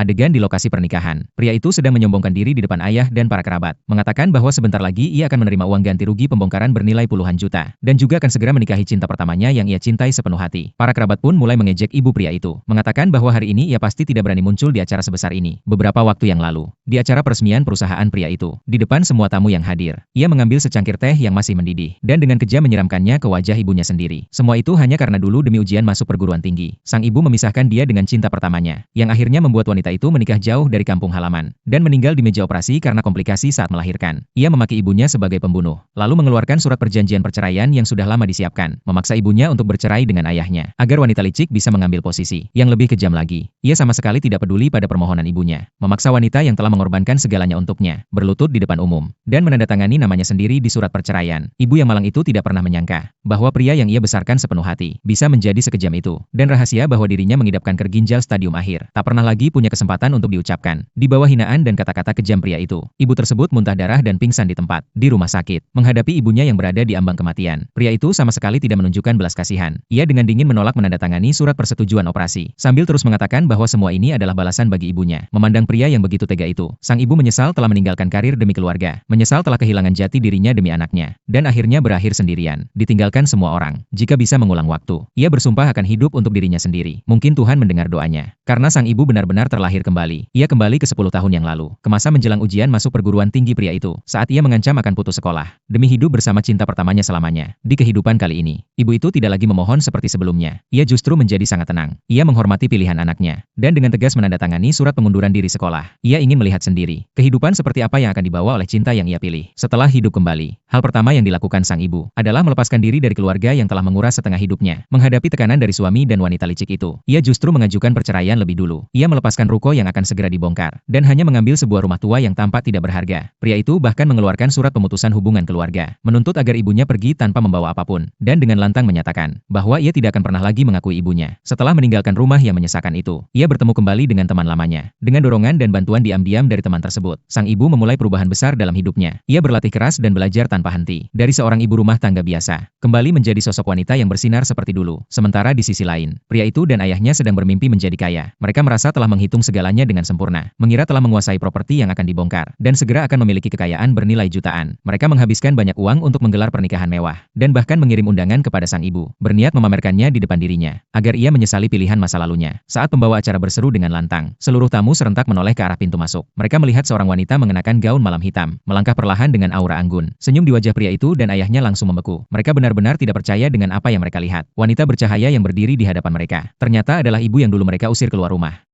Adegan di lokasi pernikahan. Pria itu sedang menyombongkan diri di depan ayah dan para kerabat. Mengatakan bahwa sebentar lagi ia akan menerima uang ganti rugi pembongkaran bernilai puluhan juta. Dan juga akan segera menikahi cinta pertamanya yang ia cintai sepenuh hati. Para kerabat pun mulai mengejek ibu pria itu. Mengatakan bahwa hari ini ia pasti tidak berani muncul di acara sebesar ini. Beberapa waktu yang lalu, di acara peresmian perusahaan pria itu, di depan semua tamu yang hadir, ia mengambil secangkir teh yang masih mendidih. Dan dengan kejam menyiramkannya ke wajah ibunya sendiri. Semua itu hanya karena dulu demi ujian masuk perguruan tinggi. Sang ibu memisahkan dia dengan cinta pertamanya. Yang akhirnya membuat wanita itu menikah jauh dari kampung halaman, dan meninggal di meja operasi karena komplikasi saat melahirkan. Ia memaki ibunya sebagai pembunuh, lalu mengeluarkan surat perjanjian perceraian yang sudah lama disiapkan, memaksa ibunya untuk bercerai dengan ayahnya, agar wanita licik bisa mengambil posisi. Yang lebih kejam lagi, ia sama sekali tidak peduli pada permohonan ibunya, memaksa wanita yang telah mengorbankan segalanya untuknya, berlutut di depan umum, dan menandatangani namanya sendiri di surat perceraian. Ibu yang malang itu tidak pernah menyangka, bahwa pria yang ia besarkan sepenuh hati, bisa menjadi sekejam itu, dan rahasia bahwa dirinya mengidapkan kanker ginjal stadium akhir, tak pernah lagi punya kesempatan untuk diucapkan. Di bawah hinaan dan kata-kata kejam pria itu, ibu tersebut muntah darah dan pingsan di tempat, di rumah sakit, menghadapi ibunya yang berada di ambang kematian. Pria itu sama sekali tidak menunjukkan belas kasihan. Ia dengan dingin menolak menandatangani surat persetujuan operasi, sambil terus mengatakan bahwa semua ini adalah balasan bagi ibunya. Memandang pria yang begitu tega itu, sang ibu menyesal telah meninggalkan karir demi keluarga, menyesal telah kehilangan jati dirinya demi anaknya, dan akhirnya berakhir sendirian, ditinggalkan semua orang. Jika bisa mengulang waktu, ia bersumpah akan hidup untuk dirinya sendiri. Mungkin Tuhan mendengar doanya, karena sang ibu benar-benar terlahir kembali. Ia kembali ke 10 tahun yang lalu, ke masa menjelang ujian masuk perguruan tinggi pria itu, saat ia mengancam akan putus sekolah, demi hidup bersama cinta pertamanya selamanya. Di kehidupan kali ini, ibu itu tidak lagi memohon seperti sebelumnya. Ia justru menjadi sangat tenang. Ia menghormati pilihan anaknya, dan dengan tegas menandatangani surat pengunduran diri sekolah. Ia ingin melihat sendiri, kehidupan seperti apa yang akan dibawa oleh cinta yang ia pilih. Setelah hidup kembali, hal pertama yang dilakukan sang ibu, adalah melepaskan diri dari keluarga yang telah menguras setengah hidupnya. Menghadapi tekanan dari suami dan wanita licik itu, ia justru mengajukan perceraian lebih dulu. Ia melepaskan ruko yang akan segera dibongkar, dan hanya mengambil sebuah rumah tua yang tampak tidak berharga. Pria itu bahkan mengeluarkan surat pemutusan hubungan keluarga, menuntut agar ibunya pergi tanpa membawa apapun, dan dengan lantang menyatakan bahwa ia tidak akan pernah lagi mengakui ibunya. Setelah meninggalkan rumah yang menyesakan itu, ia bertemu kembali dengan teman lamanya. Dengan dorongan dan bantuan diam-diam dari teman tersebut, sang ibu memulai perubahan besar dalam hidupnya. Ia berlatih keras dan belajar tanpa henti. Dari seorang ibu rumah tangga biasa, kembali menjadi sosok wanita yang bersinar seperti dulu. Sementara di sisi lain, pria itu dan ayahnya sedang bermimpi menjadi kaya. Mereka merasa telah menghitung segalanya dengan sempurna, mengira telah menguasai properti yang akan dibongkar, dan segera akan memiliki kekayaan bernilai jutaan. Mereka menghabiskan banyak uang untuk menggelar pernikahan mewah, dan bahkan mengirim undangan kepada sang ibu, berniat memamerkannya di depan dirinya, agar ia menyesali pilihan masa lalunya. Saat pembawa acara berseru dengan lantang, seluruh tamu serentak menoleh ke arah pintu masuk. Mereka melihat seorang wanita mengenakan gaun malam hitam, melangkah perlahan dengan aura anggun. Senyum di wajah pria itu dan ayahnya langsung membeku. Mereka benar-benar tidak percaya dengan apa yang mereka lihat. Wanita bercahaya yang berdiri di hadapan mereka, ternyata adalah ibu yang dulu mereka usir keluar rumah.